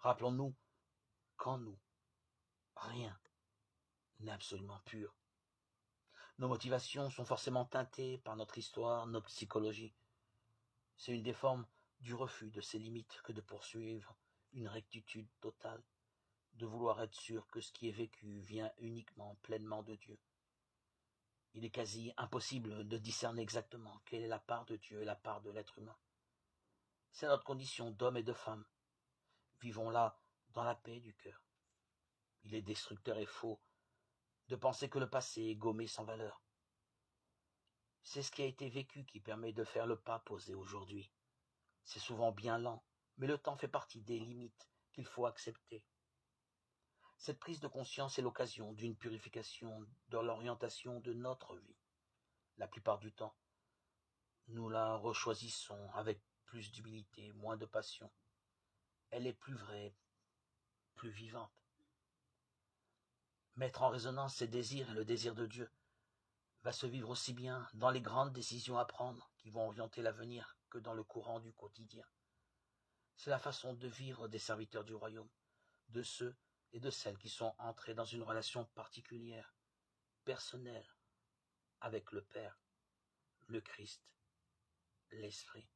Rappelons-nous qu'en nous, rien n'est absolument pur. Nos motivations sont forcément teintées par notre histoire, notre psychologie. C'est une des formes du refus de ses limites que de poursuivre une rectitude totale, de vouloir être sûr que ce qui est vécu vient uniquement, pleinement de Dieu. Il est quasi impossible de discerner exactement quelle est la part de Dieu et la part de l'être humain. C'est notre condition d'homme et de femme. Vivons là dans la paix du cœur. Il est destructeur et faux de penser que le passé est gommé sans valeur. C'est ce qui a été vécu qui permet de faire le pas posé aujourd'hui. C'est souvent bien lent, mais le temps fait partie des limites qu'il faut accepter. Cette prise de conscience est l'occasion d'une purification de l'orientation de notre vie. La plupart du temps, nous la rechoisissons avec plus d'humilité, moins de passion. Elle est plus vraie, plus vivante. Mettre en résonance ses désirs et le désir de Dieu va se vivre aussi bien dans les grandes décisions à prendre qui vont orienter l'avenir que dans le courant du quotidien. C'est la façon de vivre des serviteurs du royaume, de ceux et de celles qui sont entrés dans une relation particulière, personnelle, avec le Père, le Christ, l'Esprit.